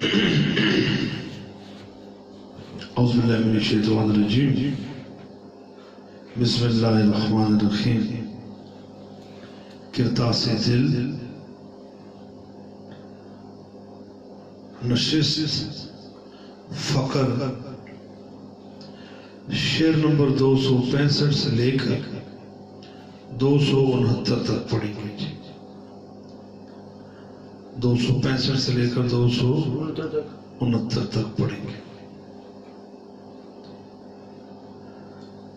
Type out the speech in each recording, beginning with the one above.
اعوذ باللہ من الشیطان الرجیم بسم اللہ الرحمن الرحیم کرتاس دل نشست فقر شعر نمبر 265 سے لے کر 269 تک پڑھیں گے 265 سے لے کر 269 تک پڑھیں گے.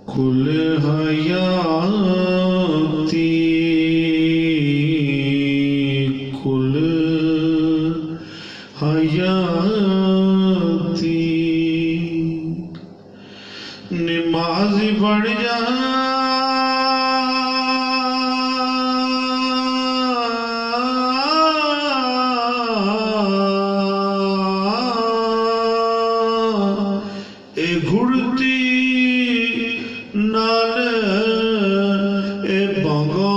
کل حیاتی کل حیاتی نمازی پڑھ جا اے گھڑتی نال اے بانگا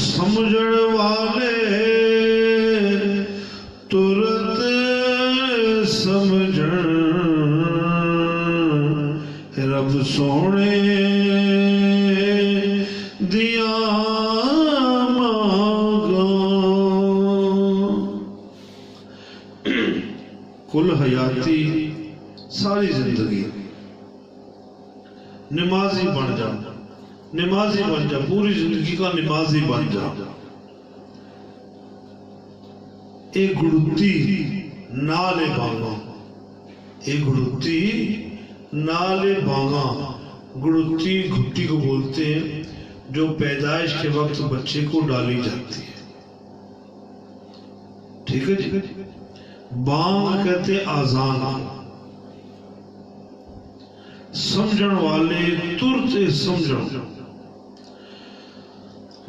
سمجھڑ والے ترت سمجھڑ رب سونے دیا کل حیاتی ساری زندگی نمازی بن جا نمازی بن جا پوری زندگی کا نمازی بن جا. ایک گڑتی نالے بانگا ایک گڑتی نالے بانگا گڑتی گھٹی کو بولتے ہیں جو پیدائش کے وقت بچے کو ڈالی جاتی ہے. ٹھیک ہے جی. بانگ کہتے آزان سمجھن والے ترت سمجھن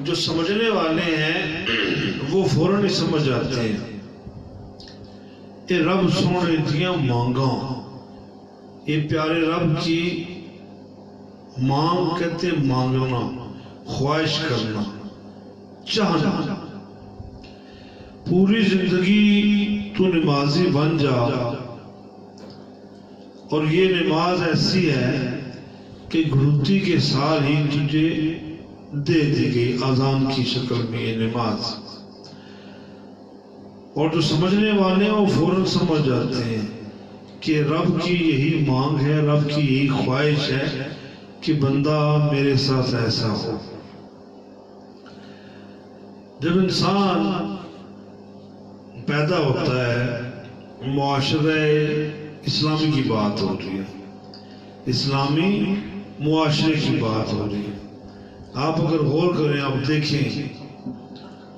جو سمجھنے والے ہیں وہ فوراً ہی سمجھ جاتے ہیں. یہ رب سونے دیا مانگا یہ پیارے رب کی مانگ کہتے مانگنا خواہش کرنا چاہنا. پوری زندگی تو نمازی بن جا اور یہ نماز ایسی ہے کہ گھڑتی کے سال ہی تجھے دے دی گئی آزان کی شکل میں یہ نماز. اور جو سمجھنے والے ہیں وہ فوراً سمجھ جاتے ہیں کہ رب کی یہی مانگ ہے رب کی یہی خواہش ہے کہ بندہ میرے ساتھ ایسا ہو. جب انسان پیدا ہوتا ہے معاشرہ اسلامی کی بات ہو رہی ہے اسلامی معاشرے کی بات ہو رہی ہے. آپ اگر غور کریں آپ دیکھیں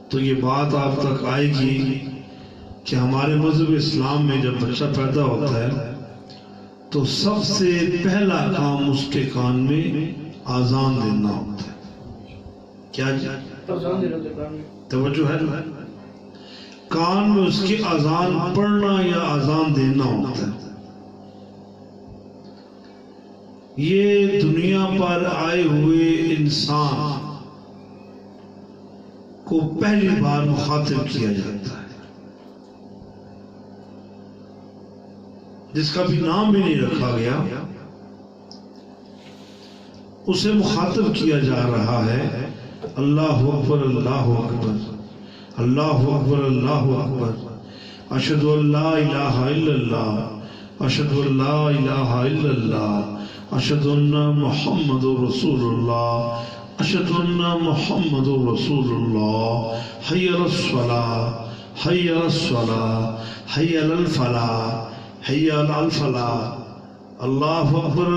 تو یہ بات آپ تک آئے گی کہ ہمارے مذہب اسلام میں جب بچہ پیدا ہوتا ہے تو سب سے پہلا کام اس کے کان میں آزان دینا ہوتا ہے. کیا جی توجہ ہے نا کان میں اس کی آزان پڑھنا یا آزان دینا ہوتا ہے. یہ دنیا پر آئے ہوئے انسان کو پہلی بار مخاطب کیا جاتا ہے جس کا بھی نام بھی نہیں رکھا گیا اسے مخاطب کیا جا رہا ہے. اللہ اکبر اللہ اکبر اللہ اکبر اللہ اکبر اشہد ان لا الہ الا اللہ اشہد ان لا الہ الا اللہ اشہد ان محمد رسول اللہ اشہد ان محمد رسول اللہ حی علی الصلاۃ حی علی الصلاۃ حی علی الفلاح حی علی الفلاح اللہ اکبر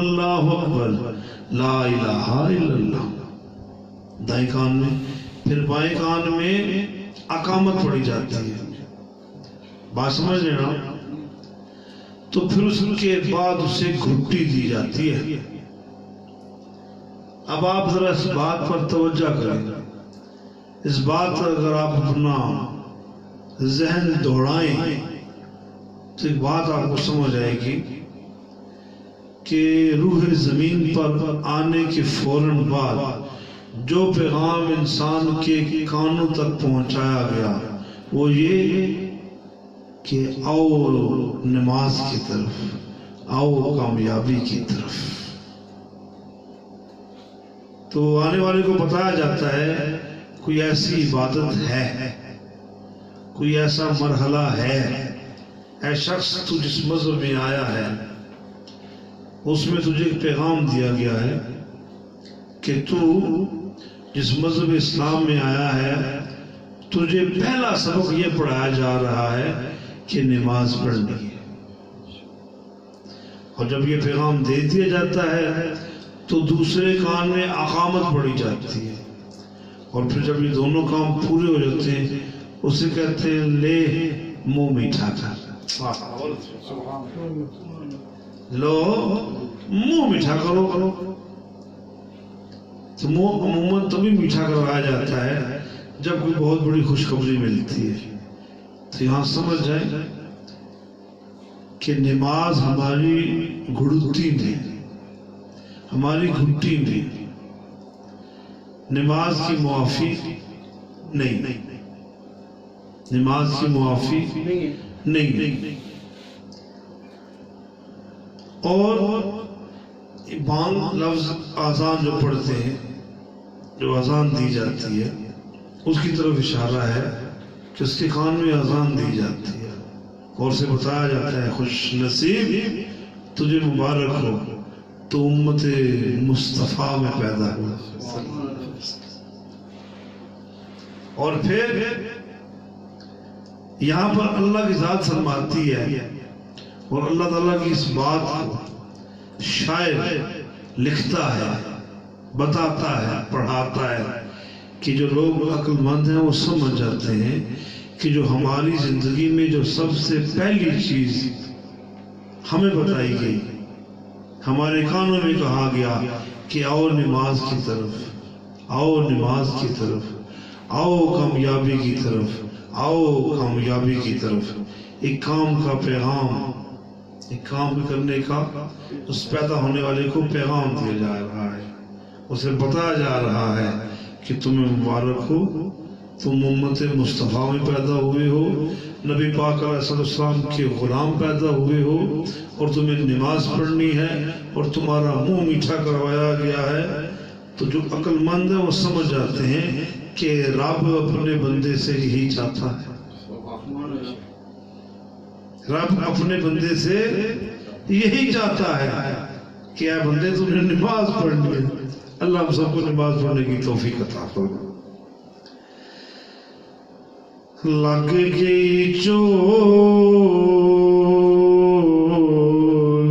لا الہ الا اللہ. دائیں کان میں پھر بائیں کان میں اقامت پڑھی جاتی ہے. بات سمجھ لینا. تو پھر اس کے بعد اسے گھٹی دی جاتی ہے. اب آپ ذرا اس بات پر توجہ کریں. اس بات پر اگر آپ اپنا ذہن دوڑائیں تو ایک بات آپ کو سمجھ آئے گی کہ روح زمین پر آنے کے فوراً بعد جو پیغام انسان کے کانوں تک پہنچایا گیا وہ یہ کہ آؤ نماز کی طرف، آؤ کامیابی کی طرف۔ تو آنے والے کو بتایا جاتا ہے کوئی ایسی عبادت ہے، کوئی ایسا مرحلہ ہے، اے شخص تو جس مذہب میں آیا ہے اس میں تجھے ایک پیغام دیا گیا ہے کہ تو جس مذہب اسلام میں آیا ہے تجھے پہلا سبق یہ پڑھایا جا رہا ہے کہ نماز پڑھنی ہے۔ اور جب یہ پیغام دے دیا جاتا ہے تو دوسرے کان میں اقامت پڑھی جاتی ہے، اور پھر جب یہ دونوں کام پورے ہو جاتے ہیں اسے کہتے ہیں لے منہ میٹھا کر، لو منہ میٹھا کرو۔ تو منہ عموماً تبھی میٹھا کروایا جاتا ہے جب کوئی بہت بڑی خوشخبری ملتی ہے۔ تو یہاں سمجھ جائیں کہ نماز ہماری گھڑتی نہیں، ہماری گھٹی نہیں، نماز کی معافی نہیں، نماز کی معافی نہیں۔ اور بانگ لفظ آزان جو پڑھتے ہیں، جو آزان دی جاتی ہے اس کی طرف اشارہ ہے کہ اس کے کان میں آزان دی جاتی ہے اور اسے بتایا جاتا ہے خوش نصیب تجھے مبارک ہو تو امت مصطفیٰ میں پیدا ہوا۔ اور پھر یہاں پر اللہ کی ذات فرماتی ہے اور اللہ تعالیٰ کی اس بات کو شاعر لکھتا ہے، بتاتا ہے، پڑھاتا ہے کہ جو لوگ عقل مند ہیں وہ سمجھ جاتے ہیں کہ جو ہماری زندگی میں جو سب سے پہلی چیز ہمیں بتائی گئی، ہمارے کانوں میں کہا گیا کہ آؤ نماز کی طرف، آؤ نماز کی طرف، آؤ کامیابی کی طرف، آؤ کامیابی کی طرف، ایک کام کا پیغام، ایک کام کرنے کا اس پیدا ہونے والے کو پیغام دیا جا رہا ہے، اسے بتایا جا رہا ہے کہ تمہیں مبارک ہو، تم امت مصطفیٰ میں پیدا ہوئے ہو، نبی پاک علیہ السلام کے غلام پیدا ہوئے ہو، اور تمہیں نماز پڑھنی ہے اور تمہارا منہ میٹھا کروایا گیا ہے۔ تو جو عقل مند ہے وہ سمجھ جاتے ہیں کہ رب اپنے بندے سے یہی چاہتا ہے، رب اپنے بندے سے یہی چاہتا ہے کہ اے بندے تمہیں نماز پڑھنی ہے۔ اللہ ہم سب کو نماز پڑھنے کی توفیق عطا فرمائے۔ لگ گئی چوٹ،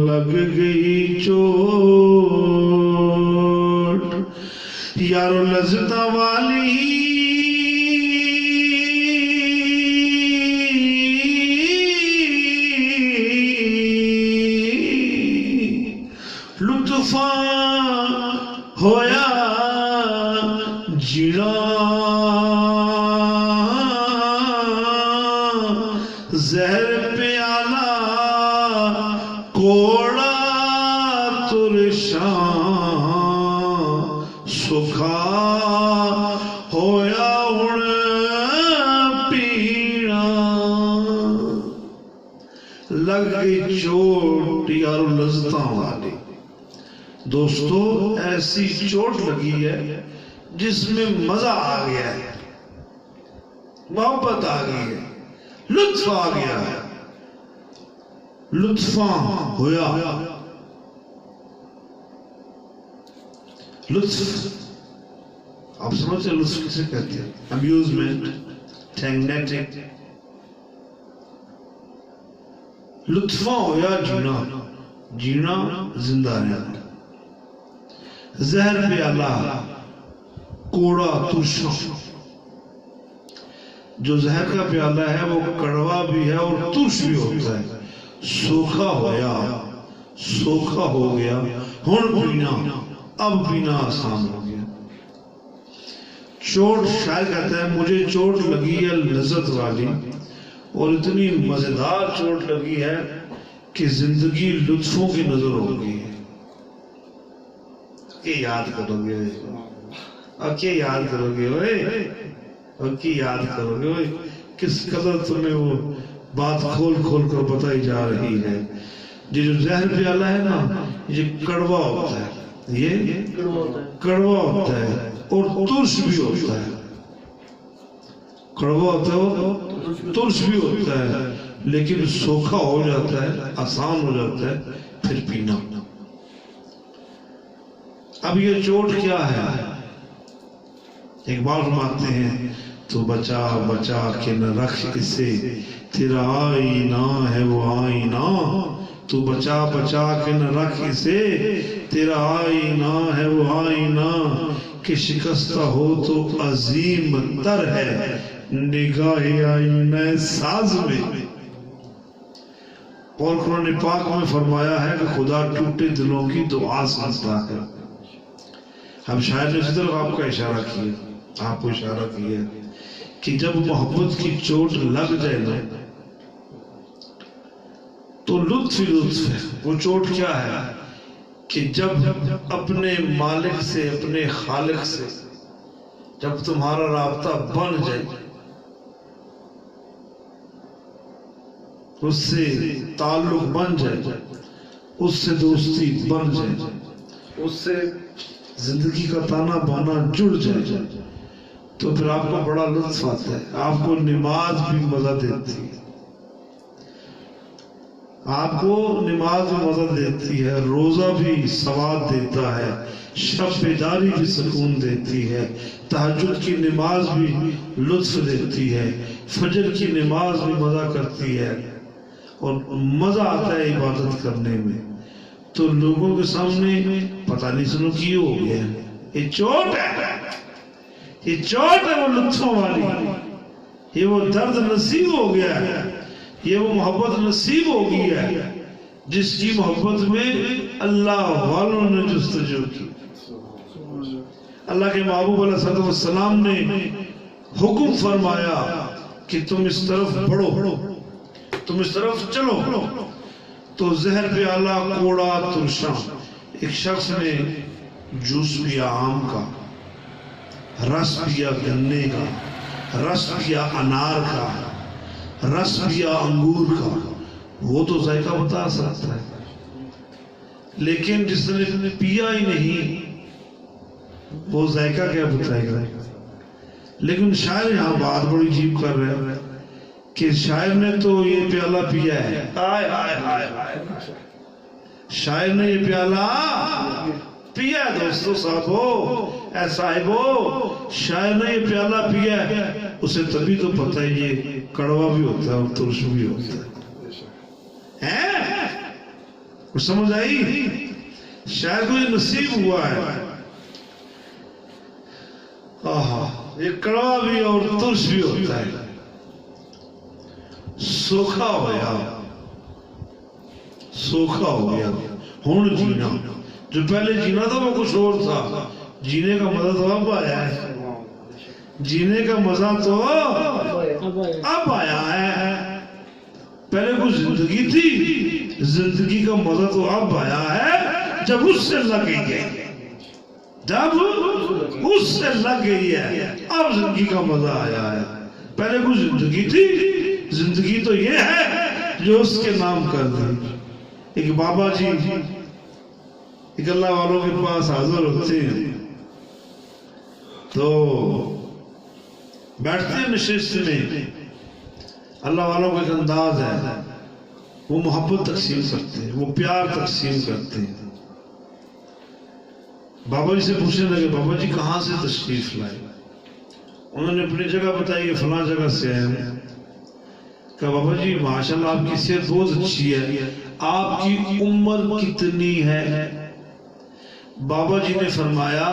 لگ گئی چوٹ یارو لذتاں والی، لطفاں ہویا جیڑا زہر پیالہ کوڑا ترشاں سکھا ہویا ہن پیڑا۔ لگ گئی چوٹ یارو لذتاں والی، دوستو ایسی چوٹ لگی ہے جس میں مزہ آ گیا ہے، محبت آ گئی ہے، لطف آ گیا ہے، لطفاں ہویا، لطف آپ سمجھتے ہیں لطف کسے کہتے ہیں؟ امیوزمنٹ، ٹینگنیٹک، لطفاں ہویا جینا، جینا زندہ رہنا، زہر پیالہ کوڑا ترشاں، جو زہر کا پیالہ ہے وہ کڑوا بھی ہے اور ترش بھی ہوتا ہے، سوکھا ہویا، سوکھا ہو گیا، ہن پینا، اب پینا آسان ہو گیا۔ چوٹ شاعر کہتا ہے مجھے چوٹ لگی ہے لذت والی، اور اتنی مزیدار چوٹ لگی ہے کہ زندگی لطفوں کی نظر ہو گئی ہے۔ یہ یاد کرو گے اور کیا یاد کرو گے اوئے، اور کیا یاد کرو گے اوئے، کس قدر تمہیں وہ بات کھول کھول کر بتائی جا رہی ہے۔ یہ جو زہر پیالہ ہے نا، یہ کڑوا ہوتا ہے، یہ کڑوا ہوتا ہے اور ترش بھی ہوتا ہے، کڑوا ہوتا ہے ترش بھی ہوتا ہے، لیکن سوکھا ہو جاتا ہے، آسان ہو جاتا ہے پھر پینا۔ اب یہ چوٹ کیا ہے؟ اقبال فرماتے ہیں تو بچا بچا کے نہ رکھ اسے، تیرا آئینہ ہے وہ آئینہ، تو بچا بچا کے نہ رکھ اسے، تیرا آئینہ ہے وہ آئینہ، کہ شکستہ ہو تو عظیم تر ہے نگاہ آئینہ ساز میں۔ اور قرآن پاک میں فرمایا ہے کہ خدا ٹوٹے دلوں کی دعا سنتا ہے۔ اب شاید نے اس طرف آپ کا اشارہ کیا، آپ کو اشارہ کیا کہ جب محبت کی چوٹ لگ جائے نا تو لطف ہی لطف ہے۔ وہ چوٹ کیا ہے کہ جب اپنے مالک سے، اپنے خالق سے جب تمہارا رابطہ بن جائے، اس سے تعلق بن جائے، اس سے دوستی بن جائے، اس سے زندگی کا تانا بانا جڑ جائے، تو پھر آپ کو بڑا لطف آتا ہے۔ آپ کو نماز بھی مزہ دیتی ہے، آپ کو نماز بھی مزہ دیتی ہے، روزہ بھی ثواب دیتا ہے، شب بیداری بھی سکون دیتی ہے، تہجد کی نماز بھی لطف دیتی ہے، فجر کی نماز بھی مزہ کرتی ہے، اور مزہ آتا ہے عبادت کرنے میں۔ تو لوگوں کے سامنے پتہ نہیں سنو کی ہو گیا، یہ چوٹ ہے، یہ چوٹ ہے وہ لطفوں والی، یہ وہ درد نصیب ہو گیا ہے، یہ وہ محبت نصیب ہو گئی ہے جس کی محبت میں اللہ والوں نے جستجو کی۔ اللہ کے محبوب علیہ السلام نے حکم فرمایا کہ تم اس طرف بڑھو، تم اس طرف چلو، تو زہر پیالہ کوڑا ترشاں، ایک شخص نے جوس پیا آم کا، رس پیا گنے کا، رس پیا انار کا، رس پیا انگور کا، وہ تو ذائقہ بتا سکتا ہے، لیکن جس نے پیا ہی نہیں وہ ذائقہ کیا بتائے گا؟ لیکن شاعر یہاں بات بڑی عجیب کر رہے ہیں کہ شاعر نے تو یہ پیالہ پیا ہے، آئے آئے آئے آئے، شاعر نے یہ پیالہ پیا ہے دوستو صاحبو، اے صاحبو، شاعر نے یہ پیالہ پیا ہے، اسے تبھی تو پتہ ہے یہ کڑوا بھی ہوتا ہے اور ترش بھی ہوتا ہے، وہ سمجھ آئی؟ شاعر کو یہ نصیب ہوا ہے، یہ کڑوا بھی اور ترش بھی ہوتا ہے، سوکھا ہو گیا، سوکھا ہو گیا، ہون جینا، جو پہلے جینا تھا وہ کچھ اور تھا، جینے کا مزہ تو اب آیا ہے، جینے کا مزہ تو اب آیا ہے، پہلے کچھ زندگی تھی، زندگی کا مزہ تو اب آیا ہے جب اس سے لگ گئی ہے، جب اس سے لگ گئی ہے اب زندگی کا مزہ آیا ہے، پہلے کچھ زندگی تھی، زندگی تو یہ ہے جو اس کے نام کر دی۔ ایک بابا جی ایک اللہ والوں کے پاس حاضر ہوتے ہیں تو بیٹھتے ہیں نشست میں، اللہ والوں کا ایک انداز ہے، وہ محبت تقسیم کرتے ہیں، وہ پیار تقسیم کرتے ہیں۔ بابا جی سے پوچھنے لگے، بابا جی کہاں سے تشریف لائے؟ انہوں نے اپنی جگہ بتائی کہ فلاں جگہ سے آئے ہیں۔ کہا بابا جی ماشاءاللہ آپ کی صحت بہت اچھی ہے، آپ کی عمر کتنی ہے؟ بابا جی نے فرمایا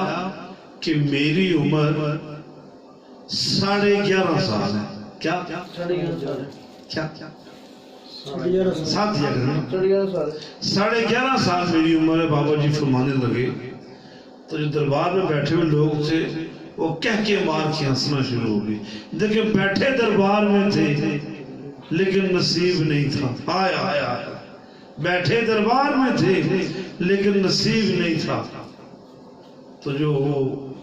کہ میری عمر 11.5 سال ہے۔ کیا؟ 11.5 سال میری عمر ہے، بابا جی فرمانے لگے۔ تو جو دربار میں بیٹھے ہوئے لوگ تھے وہ کہہ کے مار کے ہنسنا شروع ہو گئی۔ دیکھیں بیٹھے دربار میں تھے لیکن نصیب نہیں تھا، آئے آئے آئے، بیٹھے دربار میں تھے لیکن نصیب نہیں تھا۔ تو جو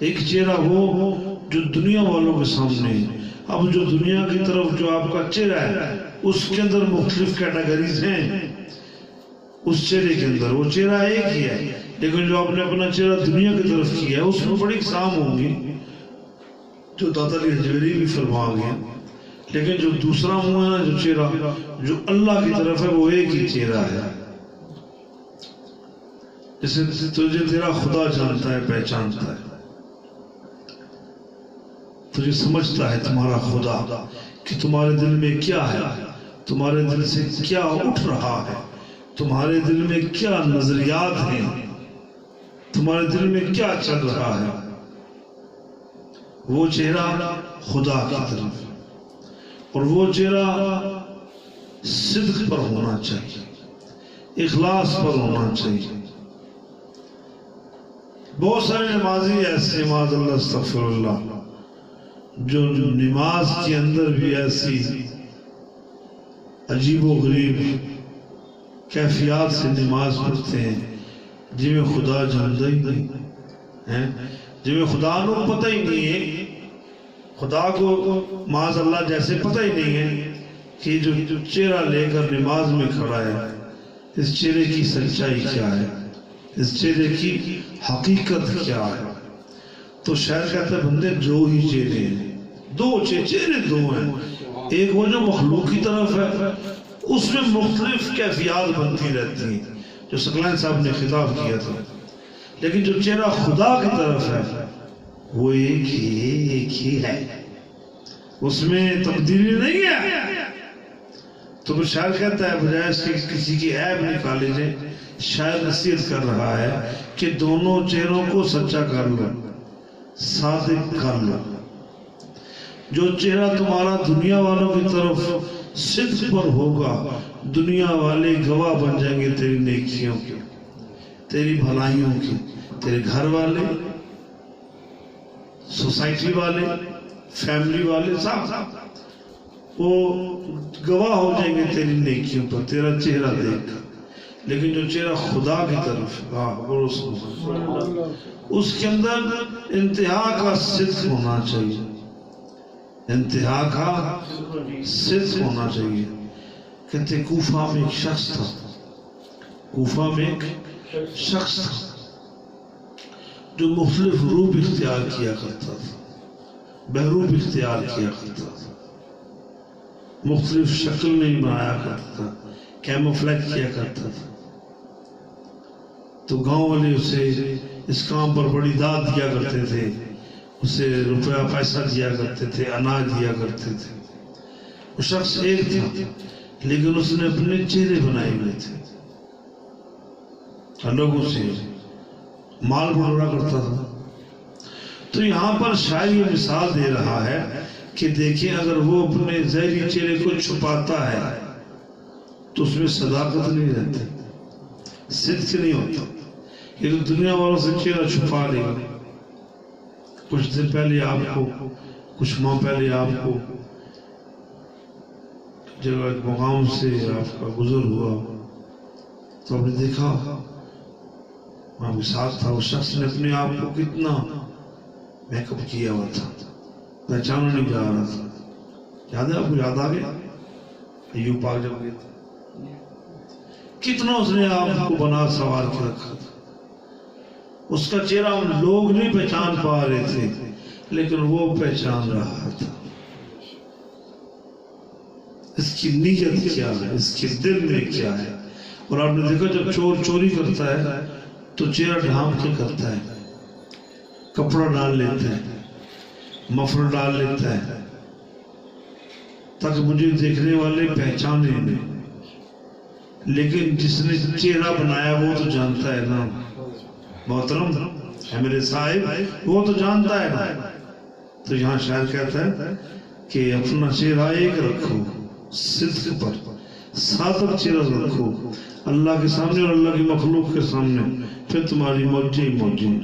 ایک چہرہ وہ جو دنیا والوں کے سامنے ہے. اب جو دنیا کی طرف جو آپ کا چہرہ ہے اس کے اندر مختلف کیٹیگریز ہیں. اس چہرے کے اندر وہ چہرہ ایک ہی ہے، لیکن جو آپ نے اپنا چہرہ دنیا کی طرف کیا ہے اس میں بڑی اقسام ہوں گی جو داتا علی حجویری بھی فرما گیا. لیکن جو دوسرا منہ ہے نا، جو چہرہ جو اللہ کی طرف ہے وہ ایک ہی چہرہ ہے. جسے تجھے تیرا خدا جانتا ہے، پہچانتا ہے، تجھے سمجھتا ہے تمہارا خدا کہ تمہارے دل میں کیا ہے، تمہارے دل سے کیا اٹھ رہا ہے، تمہارے دل میں کیا نظریات ہیں، تمہارے دل میں کیا چل رہا ہے. وہ چہرہ خدا کی طرف، اور وہ چہرہ صدق پر ہونا چاہیے، اخلاص پر ہونا چاہیے. بہت سارے نمازی ایسے، معاذ اللہ استغفر اللہ، جو نماز کے اندر بھی ایسی عجیب و غریب کیفیات سے نماز پڑھتے ہیں جن میں خدا جانتا ہی نہیں ہے، جن میں خدا کو پتہ ہی نہیں ہے، خدا کو معاذ اللہ جیسے پتہ ہی نہیں ہے کہ جو چہرہ لے کر نماز میں کھڑا ہے اس چہرے کی سچائی کیا ہے، اس چہرے کی حقیقت کیا ہے. تو شاعر کہتا ہے بندے دو ہی چہرے ہیں، دو چہرے دو ہیں. ایک وہ جو مخلوق کی طرف ہے اس میں مختلف کیفیات بنتی رہتی ہیں جو ثقلین صاحب نے خطاب کیا تھا، لیکن جو چہرہ خدا کی طرف ہے وہ ایک ہی ہے، اس میں تبدیلی نہیں ہے. تو وہ شاعر کہتا ہے بجائے اس کے کسی کی عیب نکالے جائے، شاعر نصیحت کر رہا ہے کہ دونوں چہروں کو سچا کر لو، صادق کر لو. جو چہرہ تمہارا دنیا والوں کی طرف صدق پر ہوگا، دنیا والے گواہ بن جائیں گے تیری نیکیوں کے، تیری بھلائیوں کے، تیرے گھر والے، سوسائٹی والے، فیملی والے، سب وہ گواہ ہو جائیں گے تیری نیکیوں پر، تیرا چہرہ دیکھ کر. لیکن جو چہرہ خدا کی طرف، اس کے اندر انتہا کا صدق ہونا چاہیے، انتہا کا صدق ہونا چاہیے. کہتے کوفہ میں ایک شخص تھا، کوفہ میں ایک شخص تھا جو مختلف روپ اختیار کیا کرتا تھا، بہروپ اختیار کیا کرتا تھا، مختلف شکل نہیں بنایا کرتا تھا، کیموفلیج کیا کرتا تھا. تو گاؤں والے اسے اس کام پر بڑی داد دیا کرتے تھے، اسے روپیہ پیسہ دیا کرتے تھے، اناج دیا کرتے تھے. وہ شخص ایک تھا لیکن اس نے اپنے چہرے بنائے ہوئے تھے، لوگوں سے مال بٹورا کرتا تھا. تو یہاں پر شاعر یہ مثال دے رہا ہے کہ دیکھیں اگر وہ اپنے ظاہری چہرے کو چھپاتا ہے تو اس میں صداقت نہیں رہتی، صدق نہیں ہوتا. یہ تو دنیا والوں سے چہرہ چھپا لے گا. کچھ دن پہلے آپ کو، کچھ ماہ پہلے آپ کو جب ایک مقام سے آپ کا گزر ہوا تو آپ نے دیکھا وہاں بھی ساتھ تھا، اس شخص نے اپنے آپ کو کتنا میک اپ کیا ہوا تھا، پہچانا نہیں جا رہا تھا. یاد ہے آپ کو؟ یاد آ گیا ایوب پاک جب گئے تھے کتنا اس نے آپ کو بنا سوار کے رکھا تھا. اس کا چہرہ لوگ نہیں پہچان پا رہے تھے لیکن وہ پہچان رہا تھا. اس کی نیت کیا ہے، اس کے دل میں کیا ہے. اور آپ نے دیکھا جب چور چوری کرتا ہے تو چہرہ ڈھانپ کے کرتا ہے، کپڑا ڈال لیتا ہے، مفر ڈال لیتا ہے تاکہ مجھے دیکھنے والے پہچانے نہیں. لیکن جس نے چہرہ بنایا وہ تو جانتا ہے نا محترم ہے میرے صاحب، وہ تو جانتا ہے نا. تو یہاں شاعر کہتا ہے کہ اپنا چہرہ ایک رکھو، صدق پر صادق چہرہ رکھو اللہ کے سامنے اور اللہ کی مخلوق کے سامنے، پھر تمہاری موجیں ہی موجیں،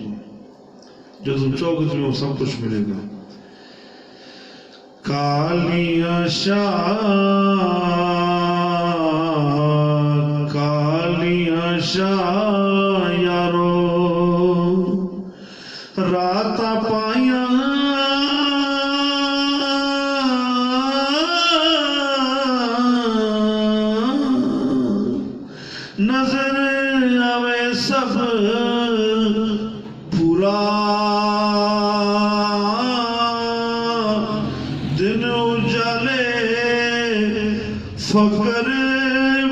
جو تم چاہو گے تمہیں وہ سب کچھ ملے گا. کالیاں شاہ کالیاں شاہ یارو راتا دن اجالے فقر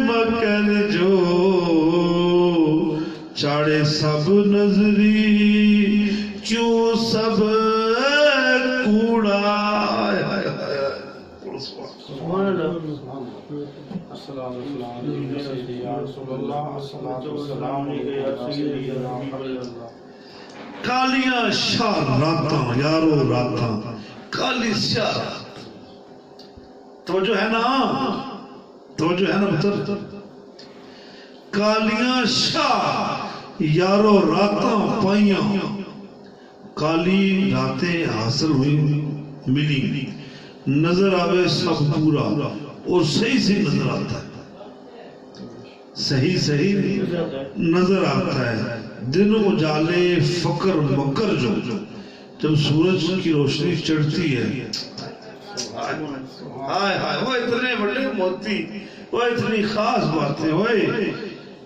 مکر جو چاڑے سب نظری کیوں سب کوڑا. سبحان اللہ. السلام علیکم سیدی یا رسول اللہ. الصلاۃ والسلام علیک یا سیدی یا حبیب اللہ. کالیاں شاہ راتاں یارو راتاں کالی سیاہ رات. توجہ ہے نا پتر. کالیاں شاہ یارو راتاں پائیاں. کالی راتیں حاصل ہوئی ملی نظر آوے سب پورا اور صحیح نظر آتا ہے. صحیح نظر آتا ہے. دن اجالے فقر مکر جو جب سورج کی روشنی چڑھتی ہے ہائے ہائے وہ اتنے بڑے موتی وہ اتنی خاص باتیں ہوئے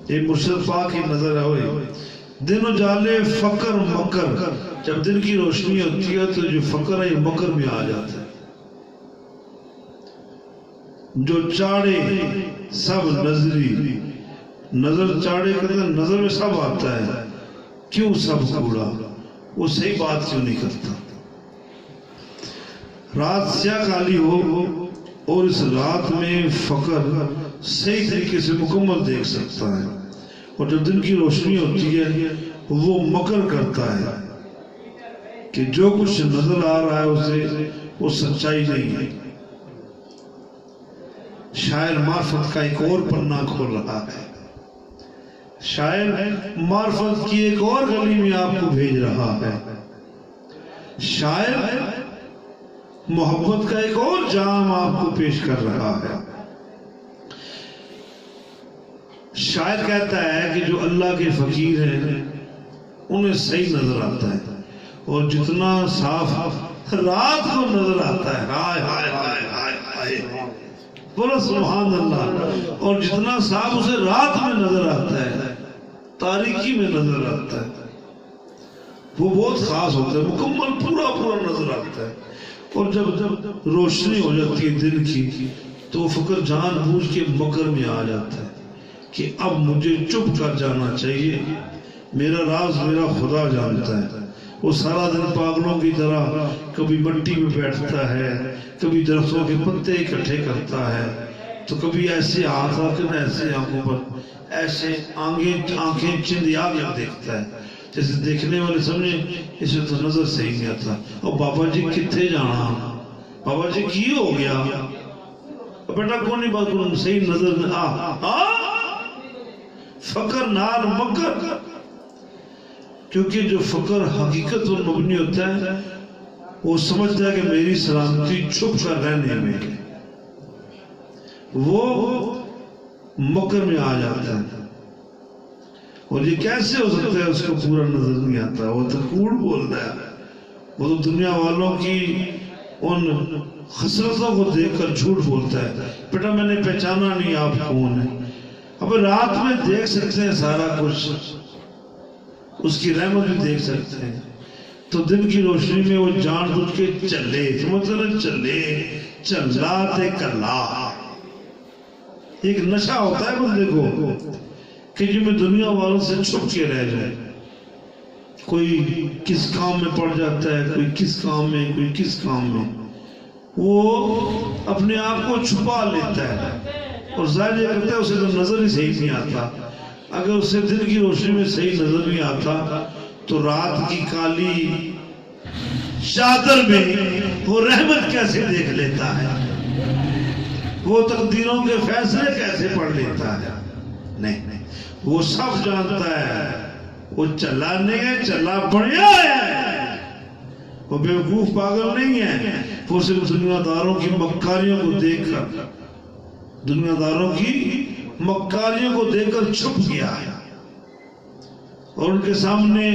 یہ مرشد پاک کی نظر ہے ہوئے. دن اجالے فقر مکر جب دن کی روشنی ہوتی ہے تو جو فقر ہے یہ مکر میں آ جاتا ہے. جو چاڑے سب نظری نظر چاڑے کہتے ہیں نظر میں سب آتا ہے کیوں سب کوڑا وہ صحیح بات کیوں نہیں کرتا. رات سیاہ کالی ہو اور اس رات میں فقر صحیح طریقے سے مکمل دیکھ سکتا ہے اور جب دن کی روشنی ہوتی ہے وہ مکر کرتا ہے کہ جو کچھ نظر آ رہا ہے اسے وہ سچائی نہیں ہے. شاعر معرفت کا ایک اور پنہ کھول رہا ہے. شاعر معرفت کی ایک اور گلی میں آپ کو بھیج رہا ہے. شاعر محبت کا ایک اور جام آپ کو پیش کر رہا ہے. شاعر کہتا ہے کہ جو اللہ کے فقیر ہیں انہیں صحیح نظر آتا ہے اور جتنا صاف رات کو نظر آتا ہے ہائے ہائے ہائے ہائے ہائے بولو سبحان اللہ. اور جتنا صاف اسے رات میں نظر آتا ہے تاریکی میں نظر آتا ہے وہ بہت خاص ہوتا ہے مکمل پورا نظر آتا ہے. اور جب روشنی ہو جاتی ہے دن کی تو وہ فقر جان بوجھ کے مکر میں آ جاتا ہے کہ اب مجھے چپ کر جانا چاہیے. میرا راز میرا خدا جانتا ہے. وہ سارا دن پاگلوں کی طرح کبھی مٹی میں بیٹھتا ہے کبھی درختوں کے پتے اکٹھے کرتا ہے تو کبھی ایسے ہاتھ رکھنا ایسے آنکھوں پر ایسے آنکھیں چندیا کر دیکھتا ہے جیسے دیکھنے والے سمجھے اسے تو نظر صحیح نہیں آتا. اور بابا جی کتنے جانا بابا جی کی ہو گیا بیٹا کون نہیں بات کروں صحیح نظر فقر نار مکر. کیونکہ جو فقر حقیقت پر مبنی ہوتا ہے وہ سمجھتا ہے کہ میری سلامتی چھپ کر رہنے میں وہ مکر میں آ جاتا ہے. اور یہ کیسے ہو سکتا ہے اس کو پورا نظر نہیں آتا. وہ تو کوڑ بولتا ہے وہ تو دنیا والوں کی ان خسرتوں کو دیکھ کر جھوٹ بولتا ہے. بیٹا میں نے پہچانا نہیں آپ کون ہیں. اب رات میں دیکھ سکتے ہیں سارا کچھ اس کی رحمت بھی دیکھ سکتے ہیں تو دن کی روشنی میں وہ جان بوجھ کے چلے مطلب چلا تے کلا. ایک نشہ ہوتا ہے بندے کو کہ جو میں دنیا والوں سے چھپ کے رہ جائے. کوئی کس کام میں پڑ جاتا ہے کوئی کس کام میں کوئی کس کام میں وہ اپنے آپ کو چھپا لیتا ہے اور ظاہر یہ کرتا ہے اسے تو نظر ہی صحیح نہیں آتا. اگر اسے دن کی روشنی میں صحیح نظر نہیں آتا تو رات کی کالی چادر میں وہ رحمت کیسے دیکھ لیتا ہے وہ تقدیروں کے فیصلے کیسے پڑھ لیتا ہے. نہیں وہ سب جانتا ہے وہ چلا نہیں ہے چلا بڑھیا ہے وہ بیوقوف پاگل نہیں ہے. وہ صرف دنیا داروں کی مکاریوں کو دیکھ کر دنیا داروں کی مکاریوں کو دیکھ کر چھپ گیا ہے اور ان کے سامنے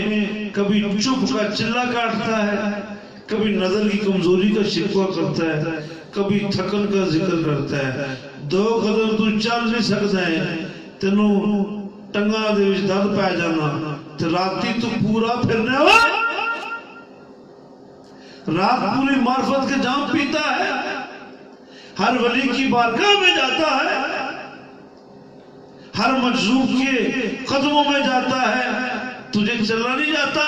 کبھی چپ کا چلا کاٹتا ہے کبھی نظر کی کمزوری کا شکوہ کرتا ہے کبھی تھکن کا ذکر کرتا ہے. 2 قدم تو چل نہیں سکتا ہے تینوں ٹنگا دے وچ درد پہ جانا تو راتی تو پورا پھرنے ہوا رات پوری معرفت کے جام پیتا ہے، ہر ولی کی بارگاہ میں جاتا ہے، ہر مجذوب کے قدموں میں جاتا ہے. تجھے چلنا نہیں جاتا؟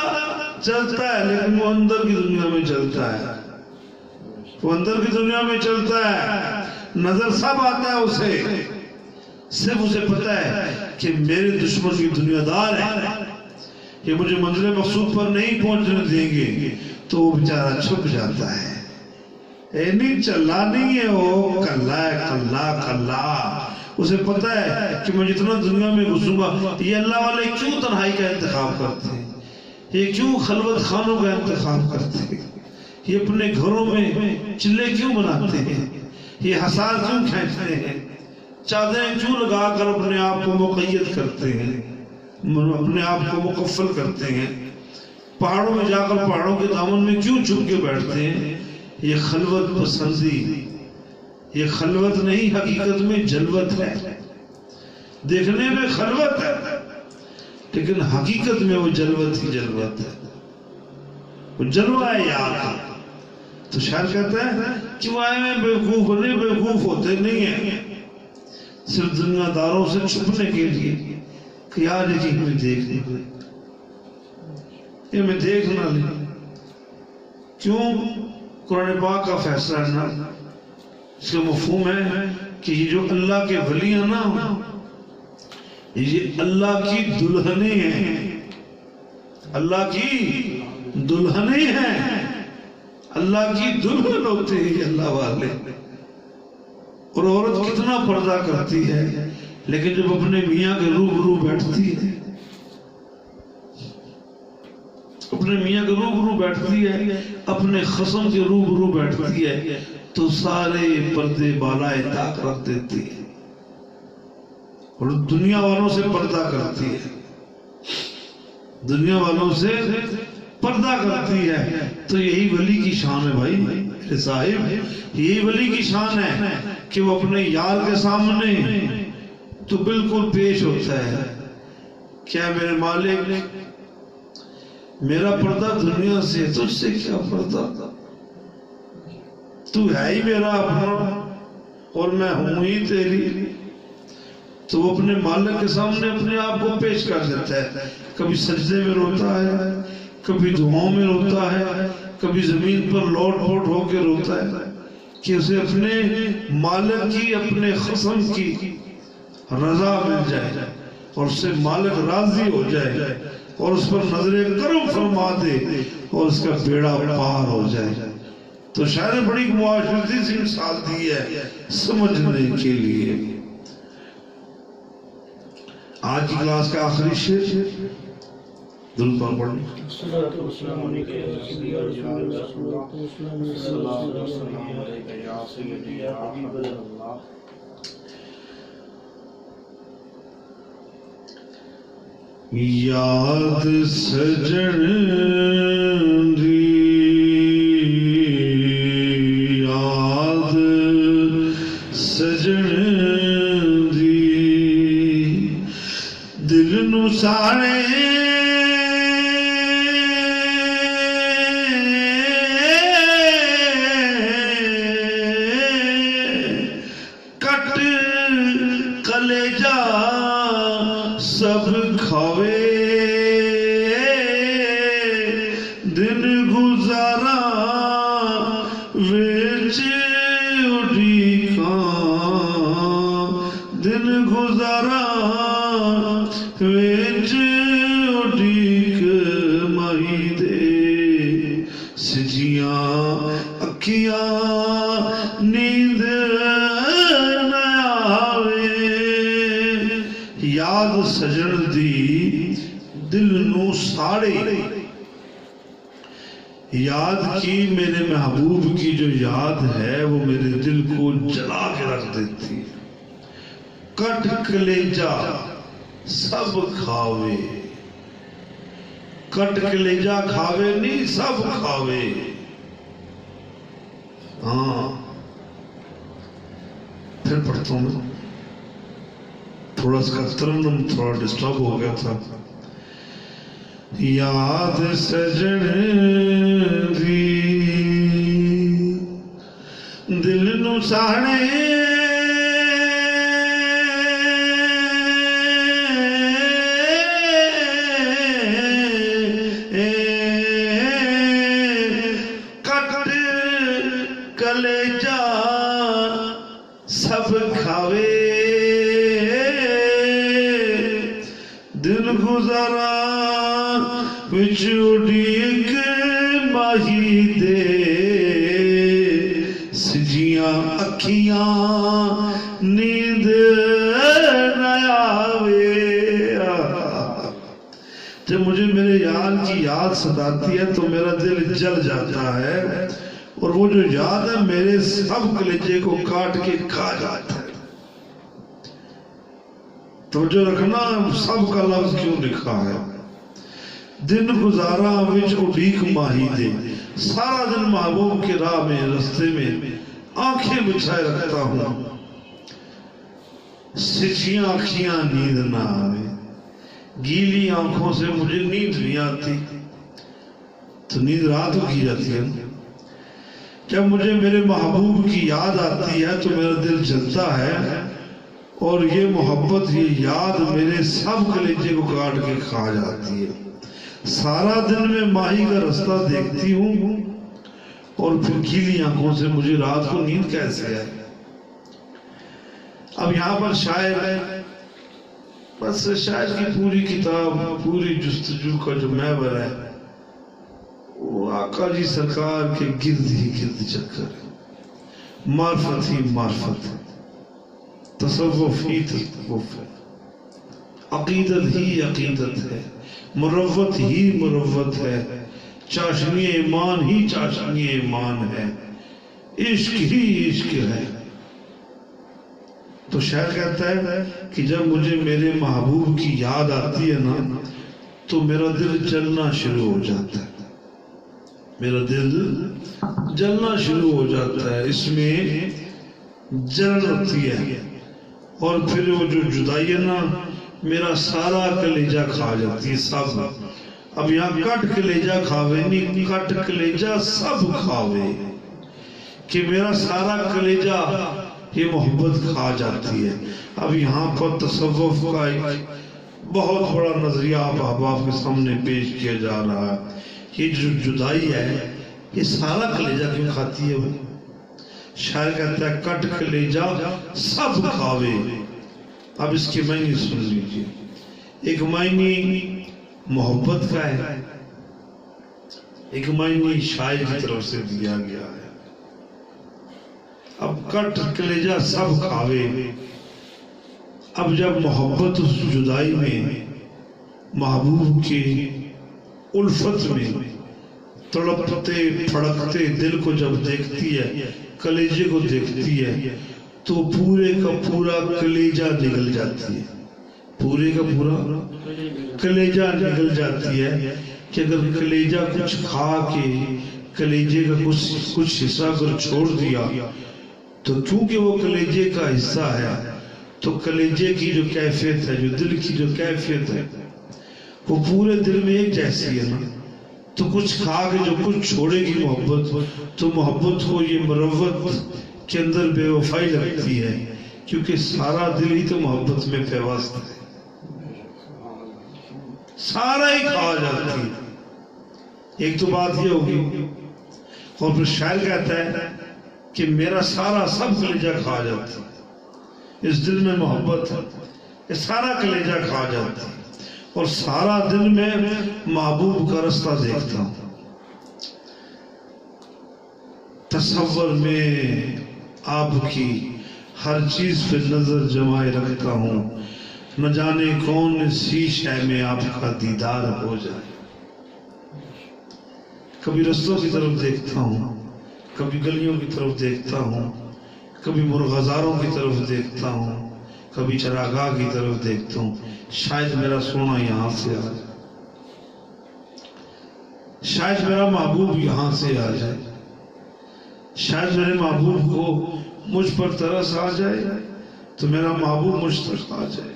چلتا ہے، لیکن وہ اندر کی دنیا میں چلتا ہے، وہ اندر کی دنیا میں چلتا ہے. نظر سب آتا ہے اسے، صرف اسے پتہ ہے کہ میرے دشمن کی دنیا دار ہے، یہ مجھے منزل مقصود پر نہیں پہنچنے دیں گے، تو وہ بیچارہ چھپ جاتا ہے. نہیں چلا نہیں ہے، وہ کلا ہے، کلا کلا. اسے پتہ ہے کہ میں جتنا دنیا میں گھسوں گا. یہ اللہ والے کیوں تنہائی کا انتخاب کرتے ہیں؟ یہ کیوں خلوت خانوں کا انتخاب کرتے ہیں؟ یہ اپنے گھروں میں چلے کیوں بناتے ہیں؟ یہ حساس کیوں کھینچتے ہیں؟ چادریں کیوں لگا کر اپنے آپ کو مقید کرتے ہیں، اپنے آپ کو مکفل کرتے ہیں؟ پہاڑوں میں جا کر پہاڑوں کے دامن میں کیوں چھپ کے بیٹھتے ہیں؟ یہ خلوت پسندی، یہ خلوت نہیں، حقیقت میں جلوت ہے. دیکھنے میں خلوت ہے لیکن حقیقت میں وہ جلوت ہی جلوت ہے، وہ جلوہ ہے یار. تو شاعر کہتا ہے کہ وہ آئے میں بیوقوف نہیں، بیوقوف ہوتے نہیں ہیں صرف دنیا داروں سے چھپنے کے لیے کہ یار یہ ہمیں دیکھ لیں، یہ میں دیکھ نہ لیں. کیوں؟ قرآن پاک کا فیصلہ ہے نا. اس کا مفہوم ہے کہ یہ جو اللہ کے ولی ہیں نا، یہ اللہ کی دلہنیں ہیں، اللہ کی دلہنیں ہیں، اللہ کی دلہن ہوتے ہیں یہ اللہ والے. اور عورت کتنا پردہ کرتی ہے، لیکن جب اپنے میاں کے روبرو بیٹھتی ہے، اپنے میاں کے روبرو بیٹھتی ہے، اپنے خصم کے روبرو بیٹھتی ہے، تو سارے پردے بالائے طاق رکھ دیتی ہے اور دنیا والوں سے پردہ کرتی ہے، دنیا والوں سے پردہ کرتی ہے. تو یہی ولی کی شان ہے بھائی میرے صاحب، یہی ولی کی شان ہے کہ وہ اپنے یار کے سامنے تو بالکل پیش ہوتا ہے. کیا میرے مالک، میرا پردہ دنیا سے، تجھ سے کیا پردہ، تو ہے ہی میرا اپنا اور میں ہوں ہی تیری. تو وہ اپنے مالک کے سامنے اپنے آپ کو پیش کر دیتا ہے. کبھی سجدے میں روتا ہے، کبھی دعاؤں میں روتا ہے، کبھی زمین پر لوٹ پوٹ ہو کے روتا ہے کہ اسے اپنے مالک کی، اپنے خصم کی رضا مل جائے اور اس سے مالک راضی ہو جائے اور اس پر نظر کرم فرما دے اور اس کا بیڑا پار ہو جائے. تو شاعر نے بڑی معاشرتی سی مثال دی ہے سمجھنے کے لیے. آج کی کلاس کا آخری شعر درود پر پڑھیں. الصلاۃ والسلام علیکہ یا سیدی یا رسول اللہ، الصلاۃ والسلام علیکہ یا سیدی یا حبیب اللہ. یاد سجن دی، یاد سجن دی، دل نو ساڑے کٹ کلیجا سب کھاوے، دن گزارا ویچ اڈیکاں، دن گزارا ویچ اڈیک ماہی دے سجیاں اکھیاں نیند نہ آوے. یاد سجن دی دل نو ساڑے، یاد کی میرے محبوب کی جو یاد ہے وہ میرے دل کو جلا کے رکھ دیتی. کٹ کلیجا سب کھاوے، کٹ کلیجا کھاوے نہیں سب کھاوے. ہاں پھر پڑھتا ہوں میں، تھوڑا سا ترنم تھوڑا ڈسٹرب ہو گیا تھا. یاد سجن دی دل نو ساہنے کٹ کلیجا سب کھاوے دن گزارا وچ اڈیک ماہی دے سجیاں اکھیاں نیند نہ آوے جب مجھے میرے یار کی یاد ستاتی ہے تو میرا دل جل جاتا ہے اور وہ جو یاد ہے میرے سب کلیجے کو کاٹ کے کھا جاتا ہے توجہ رکھنا سب کا لفظ کیوں لکھا ہے دن گزارا وچ اڈیک ماہی دے سارا دن محبوب کے راہ میں رستے میں آنکھیں بچھائے رکھتا ہوں سچیاں آنکھیاں نیند نہ آوے گیلی آنکھوں سے مجھے نیند نہیں آتی تو نیند رات کو کی جاتی ہے جب مجھے میرے محبوب کی یاد آتی ہے تو میرا دل جلتا ہے اور یہ محبت یہ یاد میرے سب کلیجے کو کاٹ کے کھا جاتی ہے سارا دن میں ماہی کا رستہ دیکھتی ہوں اور پھر گیلی آنکھوں سے مجھے رات کو نیند کیسے آئے اب یہاں پر شاعر ہے بس شاعر کی پوری کتاب پوری جستجو کا جو محور ہے وہ آقا جی سرکار کے گرد ہی گرد چکر ہے معرفت ہی معرفت ہے تصوف ہی تصوف ہے عقیدت ہی عقیدت ہے مروت ہی مروت ہے چاشنی ایمان ہی چاشنی ایمان ہے عشق ہی عشق ہے تو شاعر کہتا ہے کہ جب مجھے میرے محبوب کی یاد آتی ہے نا تو میرا دل جلنا شروع ہو جاتا ہے میرا دل جلنا شروع ہو جاتا ہے اس میں جلن ہوتی ہے اور پھر وہ جو جدائی ہے نا میرا سارا کلیجہ کھا جاتی ہے سب اب یہاں کٹ کلیجہ کھاوے نہیں کٹ کلیجہ سب کھاوے کہ میرا سارا کلیجہ یہ محبت کھا جاتی ہے اب یہاں پر تصوف کا ایک بہت بڑا نظریہ آپ احباب کے سامنے پیش کیا جا رہا ہے یہ جو جدائی ہے یہ سارا کلیجہ کیوں کھاتی ہے وہ شاعر کہتا ہے کٹ کلیجہ سب کھاوے اب اس کے معنی سن لیجئے ایک معنی محبت کا ہے ایک معنی شاعر کی طرف سے دیا گیا ہے اب کٹ کلیجہ سب کھاوے اب جب محبت اس جدائی میں محبوب کی الفت میں تڑپتے پھڑکتے دل کو جب دیکھتی ہے کلیجے کو دیکھتی ہے تو پورے کا پورا کلیجہ نگل جاتی ہے پورے کا پورا کلیجہ نگل جاتی ہے کہ اگر کلیجہ کچھ کھا کے کلیجے کا کچھ حصہ اگر چھوڑ دیا تو کیونکہ وہ کلیجے کا حصہ ہے تو کلیجے کی جو کیفیت ہے جو دل کی جو کیفیت ہے وہ پورے دل میں ایک جیسی ہے نا تو کچھ کھا کے جو کچھ چھوڑے گی محبت تو محبت کو یہ مروت کے اندر بے وفائی لگتی ہے کیونکہ سارا دل ہی تو محبت میں پیوست ہے سارا ہی کھا جاتی ہے ایک تو بات یہ ہوگی اور پھر شاعر کہتا ہے کہ میرا سارا سب کلیجہ کھا جاتی ہے اس دل میں محبت ہے یہ سارا کلیجہ کھا جاتی ہے اور سارا دل میں محبوب کا رستہ دیکھتا ہوں تصور میں آپ کی ہر چیز پہ نظر جمائے رکھتا ہوں نہ جانے کون سی شے میں آپ کا دیدار ہو جائے کبھی رستوں کی طرف دیکھتا ہوں کبھی گلیوں کی طرف دیکھتا ہوں کبھی مرغزاروں کی طرف دیکھتا ہوں کبھی چراگاہ کی طرف دیکھتا ہوں شاید میرا سونا یہاں سے آ جائے شاید میرا محبوب یہاں سے آ جائے شاید میرے محبوب کو مجھ پر ترس آ جائے تو میرا محبوب مجھ تک آ جائے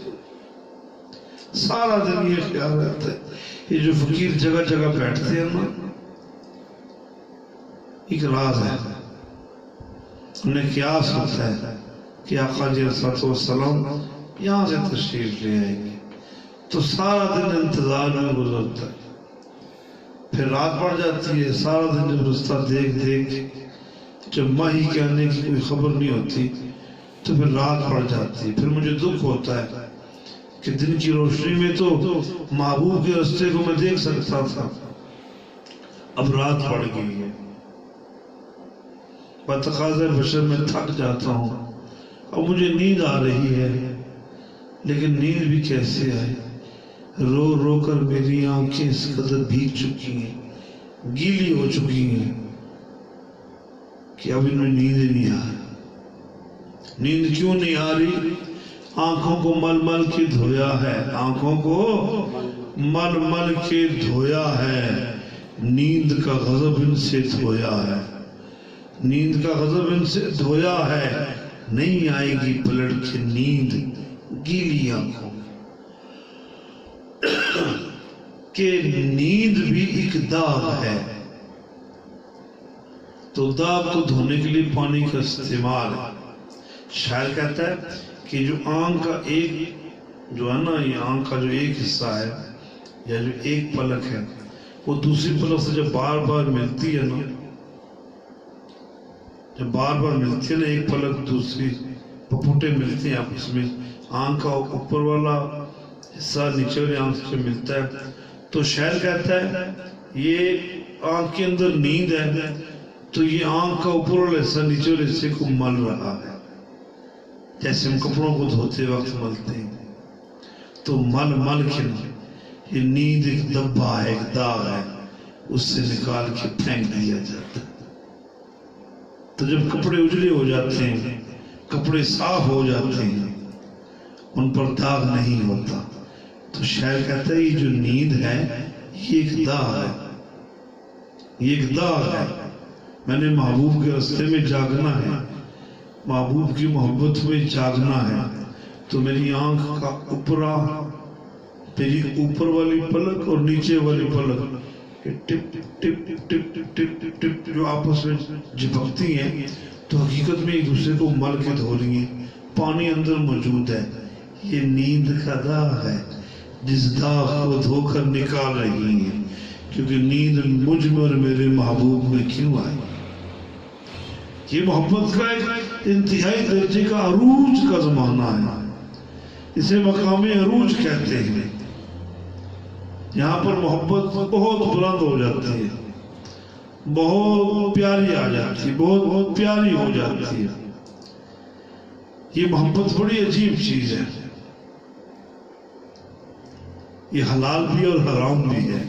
سارا دن یہ خیال رہتا ہے یہ جو فقیر جگہ جگہ بیٹھتے ہیں نا ایک راز ہے انہیں قیاس ہوتا ہے کہ آقا جی علیہ السلام یہاں سے تشریف لے آئیں گے، تو سارا دن انتظار میں گزرتا ہے، پھر رات پڑ جاتی ہے، سارا دن جب رستہ دیکھ دیکھ جب ماہی کے آنے کی کوئی خبر نہیں ہوتی تو پھر رات پڑ جاتی ہے، پھر مجھے دکھ ہوتا ہے کہ دن کی روشنی میں تو محبوب کے رستے کو میں دیکھ سکتا تھا، اب رات پڑ گئی ہے، بتقاضۂ بشر میں تھک جاتا ہوں، اب مجھے نیند آ رہی ہے، لیکن نیند بھی کیسے آئے، رو رو کر میری آنکھیں اس قدر بھیگ چکی ہیں، گیلی ہو چکی ہیں کہ اب ان میں نیند نہیں آ رہی۔ نیند کیوں نہیں آ رہی؟ آنکھوں کو مل مل کے دھویا ہے، آنکھوں کو مل مل کے دھویا ہے، نیند کا غضب ان سے دھویا ہے، نیند کا غضب ان سے دھویا ہے، نہیں آئے گی پلٹ کے نیند گیلی آنکھوں کہ نیند بھی ایک داغ ہے، تو داغ کو دھونے کے لیے پانی کا استعمال ہے۔ شاعر کہتا ہے کہ جو آنکھ کا ایک جو ہے نا، یہ آنکھ کا جو ایک حصہ ہے یا جو ایک پلک ہے، وہ دوسری پلک سے جب بار بار ملتی ہے نا، جب بار بار ملتی ہے نا ایک پلک دوسری پپوٹے ملتے ہیں آپس میں، آنکھ کا اوپر والا حصہ نیچے والی آنکھ سے ملتا ہے، تو شاعر کہتا ہے یہ آنکھ کے اندر نیند ہے تو یہ آنکھ کا اوپر والا حصہ نیچے والے حصے کو مل رہا ہے، جیسے ہم کپڑوں کو دھوتے وقت ملتے ہیں، تو مل مل کے یہ نیند ایک دبا ہے، ایک داغ ہے، اس سے نکال کے پھینک دیا جاتا ہے۔ تو جب کپڑے اجلے ہو جاتے ہیں، کپڑے صاف ہو جاتے ہیں، ان پر داغ نہیں ہوتا، تو شاعر کہتا ہے یہ جو نیند ہے یہ ایک داغ ہے، یہ ایک داغ ہے، میں نے محبوب کے راستے میں جاگنا ہے، محبوب کی محبت میں جاگنا ہے، تو میری آنکھ کا اوپرا، میری اوپر والی پلک اور نیچے والی پلک ٹپ ٹپ ٹپ ٹپ ٹپ ٹپ جو آپس میں جھپکتی ہیں، تو حقیقت میں ایک دوسرے کو مل کے دھو رہی ہیں، پانی اندر موجود ہے، یہ نیند کا داغ ہے جس داغ کو دھو کر نکال رہی ہیں، کیونکہ نیند مجھ میں اور میرے محبوب میں کیوں آئی۔ یہ محبت کا ایک انتہائی درجے کا عروج کا زمانہ ہے، اسے مقام عروج کہتے ہیں، یہاں پر محبت بہت بلند ہو جاتی ہے، بہت پیاری آ جاتی ہے، بہت بہت پیاری ہو جاتی ہے۔ یہ محبت بڑی عجیب چیز ہے، یہ حلال بھی اور حرام بھی ہے۔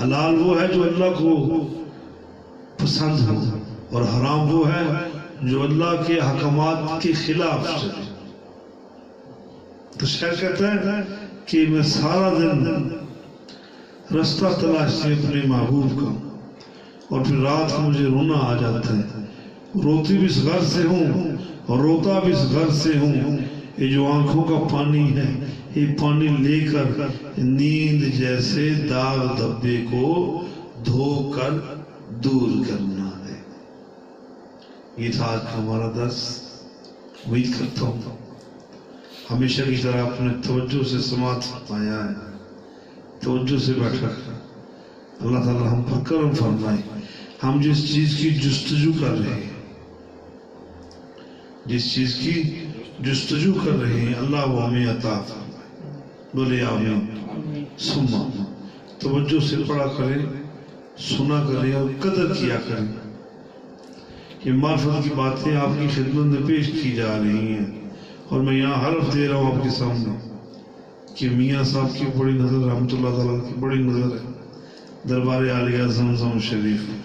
حلال وہ ہے جو اللہ کو پسند ہو، اور حرام وہ ہے جو اللہ کے حکمات کے خلاف چلے۔ تو شاعر کہتا ہے کہ میں سارا دن رستہ تلاشتی اپنے محبوب کا، اور پھر رات کو مجھے رونا آ جاتا ہے، روتی بھی اس غرض سے ہوں اور روتا بھی اس غرض سے ہوں، یہ جو آنکھوں کا پانی ہے یہ پانی لے کر نیند جیسے داغ دھبے کو دھو کر دور کرنا ہے۔ یہ تھا آج کا ہمارا درس، امید کرتا ہوں ہمیشہ کی طرح اپنے توجہ سے سماعت فرمایا ہے، توجہ سے بیٹھا کر اللہ تعالی ہم پر کرم فرمائے، ہم جس چیز کی جستجو کر رہے ہیں، جس چیز کی جستجو کر رہے ہیں، اللہ وہ ہمیں عطا فرمائے، بولے آمین ثم آمین۔ توجہ سے پڑھا کریں، سنا کریں اور قدر کیا کریں۔ یہ معرفت کی باتیں آپ کی خدمت میں پیش کی جا رہی ہیں، اور میں یہاں حرف دے رہا ہوں آپ کے سامنے کہ میاں صاحب کی بڑی نظر، رحمت اللہ تعالیٰ کی بڑی نظر ہے دربار عالیہ زمزم شریف میں۔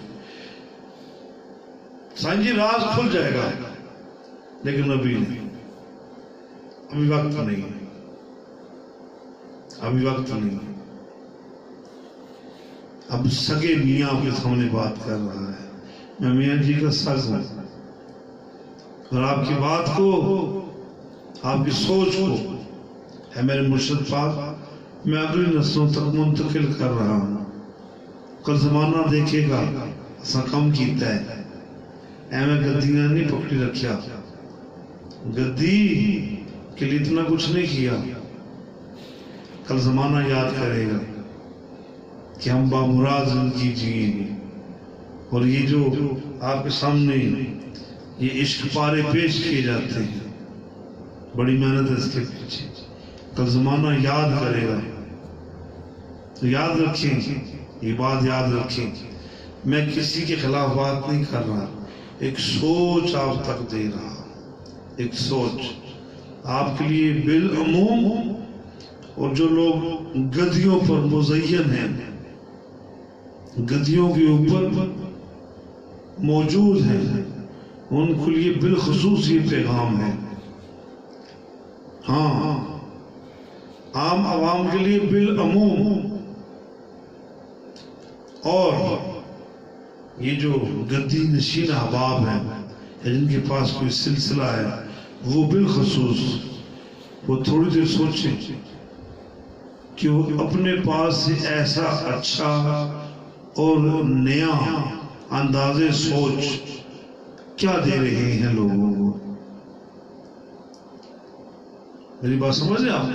سائن جی راز کھل جائے گا، لیکن ابھی نہیں، ابھی وقت نہیں ہے، ابھی وقت نہیں ہے۔ اب سگے میاں آپ کے سامنے بات کر رہا ہے، میں میاں جی کا سگ ہوں، اور آپ کی بات کو، آپ کی سوچ کو ہے میرے مرشد پاک میں اگلی نسلوں تک منتقل کر رہا ہوں۔ کل زمانہ دیکھے گا اساں کم کیتا ہے، ایویں گدیاں نہیں پکڑی رکھیا، گدی کے لیے اتنا کچھ نہیں کیا. کل زمانہ یاد کرے گا کہ ہم بامراد زندگی جئیں گے. اور یہ جو آپ کے سامنے یہ عشق پارے پیش کیے جاتے ہیں، بڑی محنت ہے اس کے پیچھے. کل زمانہ یاد کرے گا تو یاد رکھیں، یہ بات یاد رکھیں. میں کسی کے خلاف بات نہیں کر رہا، ایک سوچ آپ تک دے رہا، ایک سوچ آپ کے لیے بالعموم. اور جو لوگ گدیوں پر مزین ہیں، گدیوں کے اوپر موجود ہیں، ان کے لیے بالخصوص یہ پیغام ہے. ہاں، عام عوام کے لیے بالعموم. اور یہ جو گدی نشین احباب ہیں جن کے پاس کوئی سلسلہ ہے، وہ بالخصوص وہ تھوڑی دیر سوچیں کہ وہ اپنے پاس سے ایسا اچھا اور نیا انداز سوچ کیا دے رہے ہیں لوگوں کو. میری بات سمجھ رہے آپ؟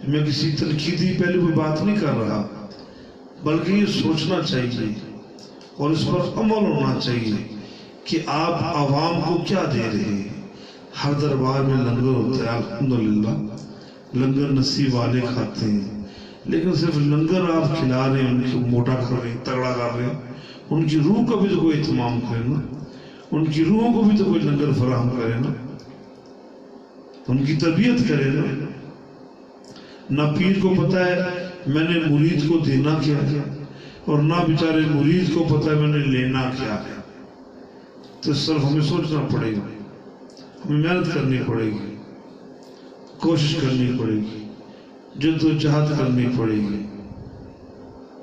میں کسی تنقیدی پہلے کوئی بات نہیں کر رہا، بلکہ یہ سوچنا چاہیے اور اس پر عمل ہونا چاہیے کہ آپ عوام کو کیا دے رہے ہیں. ہر دربار میں لنگر ہوتا ہے، الحمدللہ لنگر نصیب والے کھاتے ہیں، لیکن صرف لنگر آپ کھلا رہے ہیں، ان کو موٹا کر رہے ہیں، تگڑا کر رہے ہیں. ان کی روح کا بھی تو کوئی اہتمام کرے نا، ان کی روحوں کو بھی تو کوئی لنگر فراہم کرے نا، ان کی تربیت کرے نا. نہ پیر کو پتہ ہے میں نے مرید کو دینا کیا ہے، اور نہ بیچارے مرید کو پتہ ہے میں نے لینا کیا ہے. تو اس طرف ہمیں سوچنا پڑے گا، ہمیں محنت کرنی پڑے گی، کوشش کرنی پڑے گی، جد و جہد کرنی پڑے گی.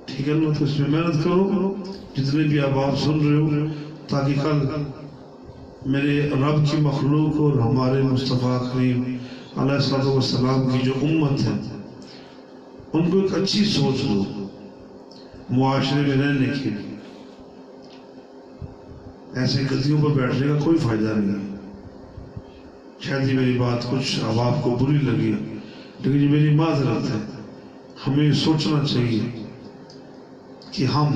ٹھیک ہے نا؟ تو اس میں محنت کرو جتنے بھی آپ سن رہے ہو، تاکہ کل میرے رب کی مخلوق اور ہمارے مصطفیٰ کریم علیہ الصلوۃ والسلام کی جو امت ہے، ان کو ایک اچھی سوچ دو معاشرے میں رہنے کے لیے. ایسے گدیوں پر بیٹھنے کا کوئی فائدہ نہیں ہے. شاید یہ میری بات کچھ اب آپ کو بری لگی، لیکن یہ میری معذرت ہے. ہمیں سوچنا چاہیے کہ ہم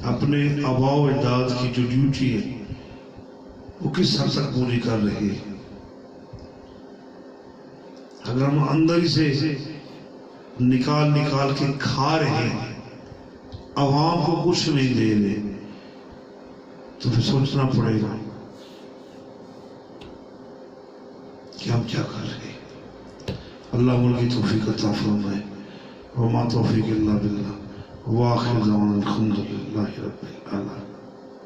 اپنے آباء و اجداد کی جو ڈیوٹی ہے وہ کس حد تک پوری کر رہے ہیں. اگر ہم اندر ہی سے نکال کے کھا رہے ہیں، عوام کو کچھ نہیں دے رہے، تو پھر سوچنا پڑے گا کہ ہم کیا کر رہے ہیں. اللہ ملک کی توفیق عطا فرمائے. وما توفیق الا باللہ. وآخر دعوانا الحمدللہ رب العالمین.